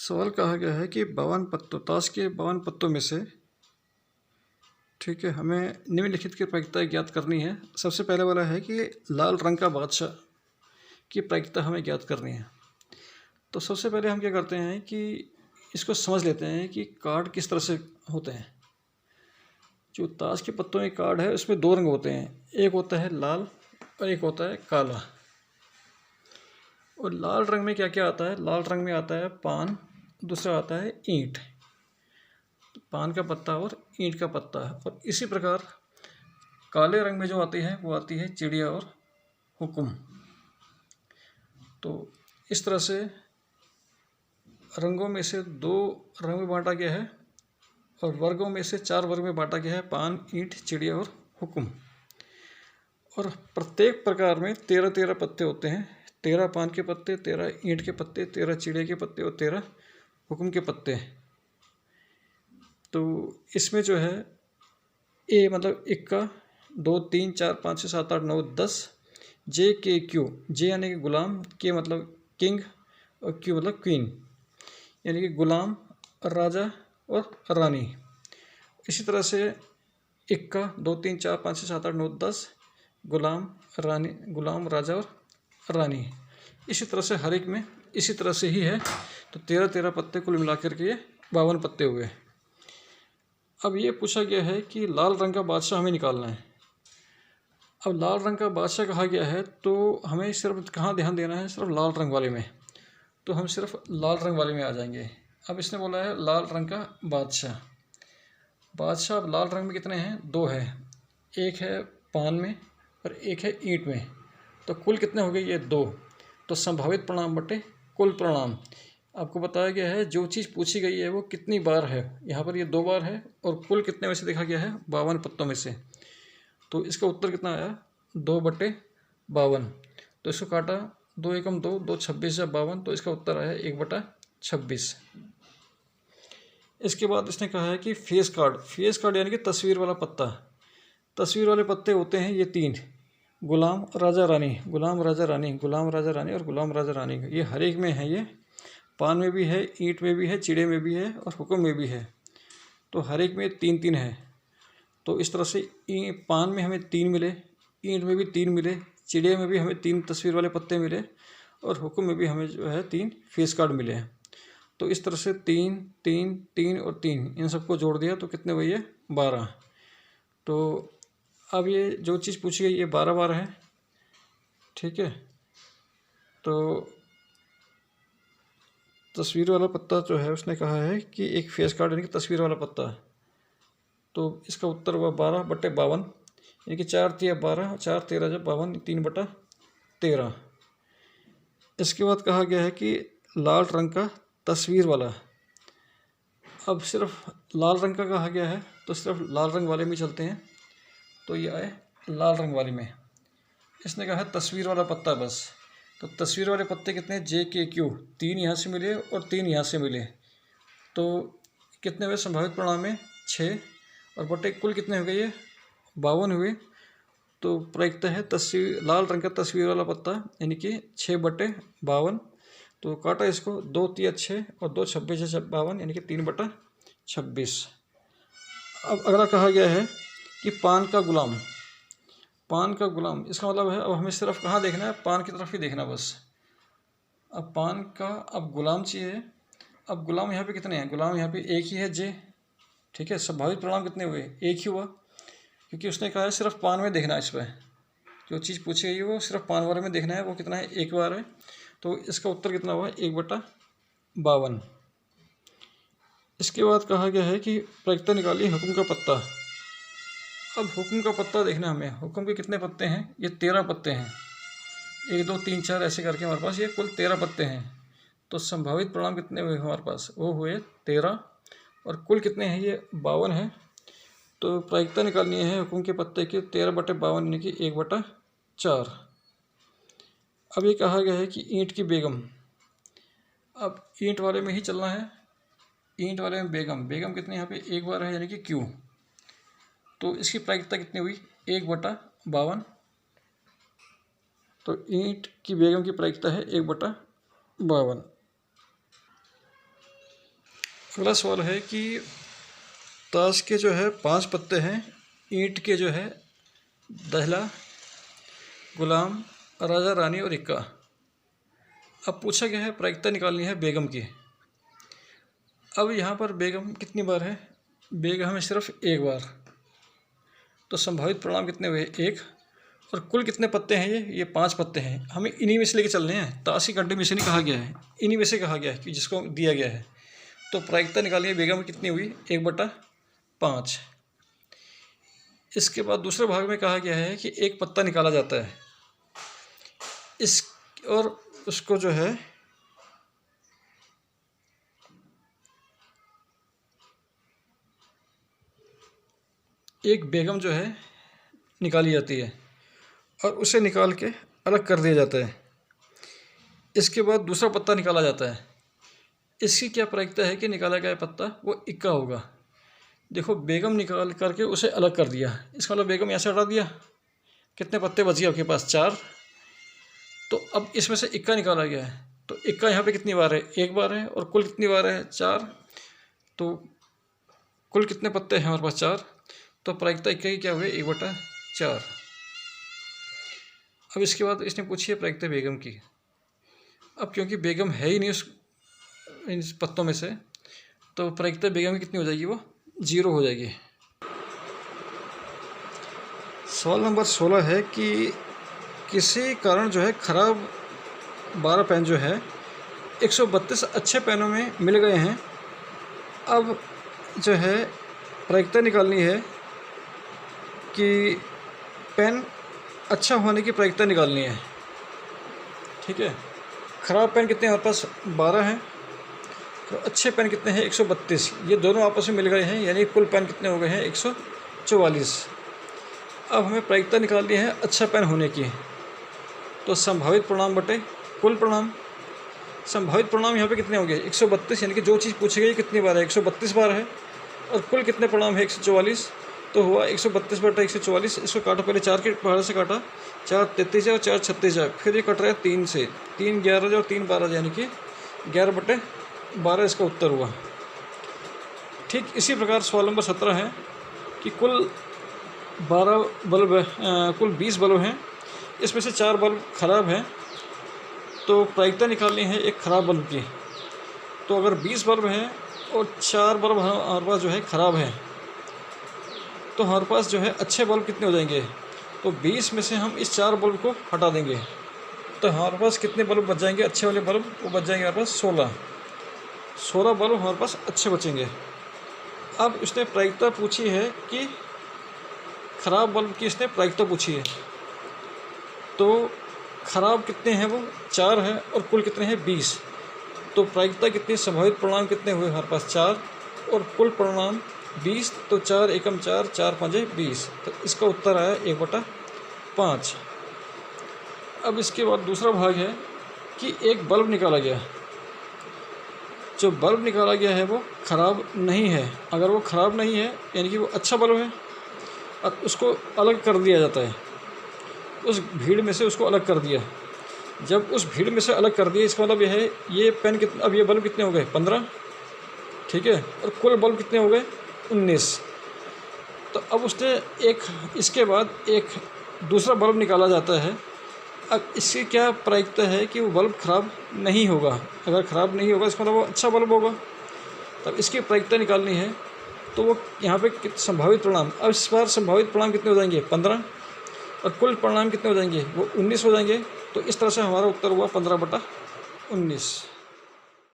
सवाल कहा गया है कि 52 पत्तों ताश के 52 पत्तों में से, ठीक है, हमें निम्नलिखित की प्रायिकता ज्ञात करनी है। सबसे पहले वाला है कि लाल रंग का बादशाह की प्रायिकता हमें ज्ञात करनी है। तो सबसे पहले हम क्या करते हैं कि इसको समझ लेते हैं कि कार्ड किस तरह से होते हैं। जो ताश के पत्तों में कार्ड है उसमें दो रंग होते हैं, एक होता है लाल और एक होता है काला। और लाल रंग में क्या क्या आता है? लाल रंग में आता है पान, दूसरा आता है ईंट, पान का पत्ता और ईंट का पत्ता। और इसी प्रकार काले रंग में जो आती है वो आती है चिड़िया और हुक्म। तो इस तरह से रंगों में से दो रंग में बांटा गया है और वर्गों में से चार वर्ग में बांटा गया है, पान, ईंट, चिड़िया और हुक्म। और प्रत्येक प्रकार में 13-13 पत्ते होते हैं, 13 पान के पत्ते, 13 ईंट के पत्ते, 13 चिड़िया के पत्ते और 13 हुक्म के पत्ते। तो इसमें जो है ए मतलब इक्का, 2, 3, 4, 5, 6, 7, 8, 9, 10, जे के क्यू, जे यानी कि गुलाम, के मतलब किंग और क्यू मतलब क्वीन, यानी कि गुलाम, राजा और रानी। इसी तरह से इक्का, 2, 3, 4, 5, 6, 7, 8, 9, 10, गुलाम, रानी, गुलाम, राजा और रानी। इसी तरह से हर एक में इसी तरह से ही है। तो 13-13 पत्ते कुल मिलाकर के ये 52 पत्ते हुए। अब ये पूछा गया है कि लाल रंग का बादशाह हमें निकालना है। अब लाल रंग का बादशाह कहा गया है तो हमें सिर्फ कहाँ ध्यान देना है? सिर्फ लाल रंग वाले में। तो हम सिर्फ लाल रंग वाले में आ जाएंगे। अब इसने बोला है लाल रंग का बादशाह। बादशाह अब लाल रंग में कितने हैं? दो है, एक है पान में और एक है ईंट में। तो कुल कितने हो गए? ये दो। तो संभावित परिणाम बटे कुल परिणाम। आपको बताया गया है जो चीज़ पूछी गई है वो कितनी बार है। यहाँ पर ये 2 बार है और कुल कितने में से देखा गया है? 52 पत्तों में से। तो इसका उत्तर कितना आया? 2/52। तो इसको काटा, 2 एकम 2, 2 26 या 52, तो इसका उत्तर आया 1/26। इसके बाद इसने कहा है कि फेस कार्ड। फेस कार्ड यानी कि तस्वीर वाला पत्ता। तस्वीर वाले पत्ते होते हैं ये 3, गुलाम, राजा, रानी, गुलाम, राजा, रानी, गुलाम, राजा, रानी और गुलाम, राजा, रानी। ये हर एक में है, ये पान में भी है, ईंट में भी है, चिड़े में भी है और हुक्म में भी है। तो हर एक में 3-3 है। तो इस तरह से पान में हमें 3 मिले, ईंट में भी 3 मिले, चिड़िया में भी हमें 3 तस्वीर वाले पत्ते मिले और हुक्म में भी हमें जो है 3 फेस कार्ड मिले हैं। तो इस तरह से 3, 3, 3 और 3 इन सबको जोड़ दिया तो कितने हुए? ये 12। तो अब ये जो चीज़ पूछी गई ये 12 बार है, ठीक है। तो तस्वीर वाला पत्ता जो है उसने कहा है कि एक फेस कार्ड यानी कि तस्वीर वाला पत्ता। तो इसका उत्तर हुआ 12/52, यानी कि 4 तिया 12, 4 13 जब 52, 3/13। इसके बाद कहा गया है कि लाल रंग का तस्वीर वाला। अब सिर्फ लाल रंग का कहा गया है तो सिर्फ लाल रंग वाले में चलते हैं। तो ये आए लाल रंग वाले में। इसने कहा है तस्वीर वाला पत्ता बस। तो तस्वीर वाले पत्ते कितने? जे के क्यू, 3 यहाँ से मिले और 3 यहाँ से मिले। तो कितने हुए संभावित परिणाम में? 6। और बटे कुल कितने हो गए? ये 52 हुए। तो प्रायिकता है तस्वीर लाल रंग का तस्वीर वाला पत्ता, यानी कि 6/52। तो काटा इसको, 2 तिया 6 और 2 26 52, यानी कि 3/26। अब अगला कहा गया है कि पान का गुलाम। पान का गुलाम इसका मतलब है अब हमें सिर्फ कहाँ देखना है? पान की तरफ ही देखना बस। अब पान का अब गुलाम चाहिए। अब गुलाम यहाँ पे कितने हैं? गुलाम यहाँ पे एक ही है, जे, ठीक है। संभावित परिणाम कितने हुए? एक ही हुआ, क्योंकि उसने कहा है सिर्फ पान में देखना है। इस पर जो चीज़ पूछी गई है वो सिर्फ पान वाले में देखना है। वो कितना है? एक बार है। तो इसका उत्तर कितना हुआ? 1/52। इसके बाद कहा गया है कि प्रायिकता निकालिए हुक्म का पत्ता। अब हुक्म का पत्ता देखना हमें। हुक्म के कितने पत्ते हैं? ये 13 पत्ते हैं। 1, 2, 3, 4 ऐसे करके हमारे पास ये कुल 13 पत्ते हैं। तो संभावित परिणाम कितने हुए हमारे पास? वो हुए 13 और कुल कितने हैं? ये 52 है। तो प्रायिकता निकालनी है हुक्म के पत्ते की, 13/52 यानी कि 1/4। अब ये कहा गया है कि ईंट की बेगम। अब ईंट वाले में ही चलना है। ईंट वाले में बेगम, बेगम कितने यहाँ पे? एक बार है, यानी कि क्यू। तो इसकी प्रायिकता कितनी हुई? 1/52। तो ईंट की बेगम की प्रायिकता है 1/52। अगला सवाल है कि ताश के जो है 5 पत्ते हैं, ईंट के जो है दहला, गुलाम, राजा, रानी और इक्का। अब पूछा गया है प्रायिकता निकालनी है बेगम की। अब यहाँ पर बेगम कितनी बार है? बेगम है सिर्फ एक बार, तो संभावित परिणाम कितने हुए? 1। और कुल कितने पत्ते हैं? ये 5 पत्ते हैं। हमें इन्हीं में से लेके चलने हैं, ताश की घंटे में से नहीं कहा गया है, इन्हीं में से कहा गया है कि जिसको दिया गया है। तो प्रायिकता निकालनी है बेगम कितनी हुई? 1/5। इसके बाद दूसरे भाग में कहा गया है कि एक पत्ता निकाला जाता है इस, और उसको जो है एक बेगम जो है निकाली जाती है और उसे निकाल के अलग कर दिया जाता है। इसके बाद दूसरा पत्ता निकाला जाता है। इसकी क्या प्रायिकता है कि निकाला गया पत्ता वो इक्का होगा। देखो, बेगम निकाल करके उसे अलग कर दिया, इसका मतलब बेगम यहाँ से हटा दिया। कितने पत्ते बच गए आपके पास? 4। तो अब इसमें से इक्का निकाला गया है, तो इक्का यहाँ पे कितनी बार है? 1 बार है। और कुल कितनी बार है? 4। तो कुल कितने पत्ते हैं हमारे पास? 4। तो प्रायिकता इक्का की क्या हुई? 1/4। अब इसके बाद इसने पूछी है प्रायिकता बेगम की। अब क्योंकि बेगम है ही नहीं इन पत्तों में से, तो प्रायिकता बेगम की कितनी हो जाएगी? वो 0 हो जाएगी। सवाल नंबर 16 है कि किसी कारण जो है ख़राब 12 पेन जो है 132 अच्छे पेनों में मिल गए हैं। अब जो है प्रायिकता निकालनी है कि पेन अच्छा होने की प्रायिकता निकालनी है। ठीक है, ख़राब पेन कितने हमारे पास? 12 हैं। तो अच्छे पेन कितने हैं? 132। ये दोनों आपस में मिल गए हैं, यानी कुल पेन कितने हो गए हैं? 144। अब हमें प्रायिकता निकालनी है अच्छा पेन होने की। तो संभावित परिणाम बटे कुल परिणाम। संभावित परिणाम यहाँ पे कितने होंगे? 132, यानी कि जो चीज़ पूछी गई कितनी बार है? 132 बार है। और कुल कितने परिणाम है? 144। तो हुआ 132/144। इसको काटो, पहले 4 के पहाड़ से काटा, 4 33 और 4 36 है। फिर ये कट रहा है 3 से, 3 11 और 3 12, यानी कि 11/12 इसका उत्तर हुआ। ठीक इसी प्रकार सवाल नंबर 17 है कि कुल 12 बल्ब कुल 20 बल्ब हैं, इसमें से 4 बल्ब खराब हैं। तो प्रायिकता निकालनी है एक ख़राब बल्ब की। तो अगर 20 बल्ब हैं और 4 बल्ब हमारे पास जो है ख़राब हैं, तो हमारे पास जो है अच्छे बल्ब कितने हो जाएंगे? तो 20 में से हम इस 4 बल्ब को हटा देंगे, तो हमारे पास कितने बल्ब बच जाएंगे? अच्छे वाले बल्ब वो बच जाएंगे हमारे पास 16 बल्ब हमारे पास अच्छे बचेंगे। अब उसने प्रायिकता पूछी है कि ख़राब बल्ब की इसने प्रायिकता पूछी है। तो ख़राब कितने हैं? वो 4 है। और कुल कितने हैं? 20। तो प्रायिकता कितनी? संभावित परिणाम कितने हुए हमारे पास? 4। और कुल परिणाम 20। तो 4 एकम 4, 4 5 20। तो इसका उत्तर आया 1/5। अब इसके बाद दूसरा भाग है कि एक बल्ब निकाला गया। जो बल्ब निकाला गया है वो ख़राब नहीं है। अगर वो ख़राब नहीं है, यानी कि वो अच्छा बल्ब है, और उसको अलग कर दिया जाता है। उस भीड़ में से उसको अलग कर दिया। जब उस भीड़ में से अलग कर दिया, इसका मतलब यह है ये पेन कितने, अब ये बल्ब कितने हो गए? 15। ठीक है, और कुल बल्ब कितने हो गए? 19। तो अब उसने इसके बाद एक दूसरा बल्ब निकाला जाता है। अब इसकी क्या प्रायिकता है कि वो बल्ब ख़राब नहीं होगा? अगर ख़राब नहीं होगा, इसका मतलब वो अच्छा बल्ब होगा। तब इसकी प्रायिकता निकालनी है। तो वो यहाँ पे संभावित परिणाम, अब इस बार संभावित परिणाम कितने हो जाएंगे? 15। और कुल परिणाम कितने हो जाएंगे? वो 19 हो जाएंगे। तो इस तरह से हमारा उत्तर हुआ 15/19।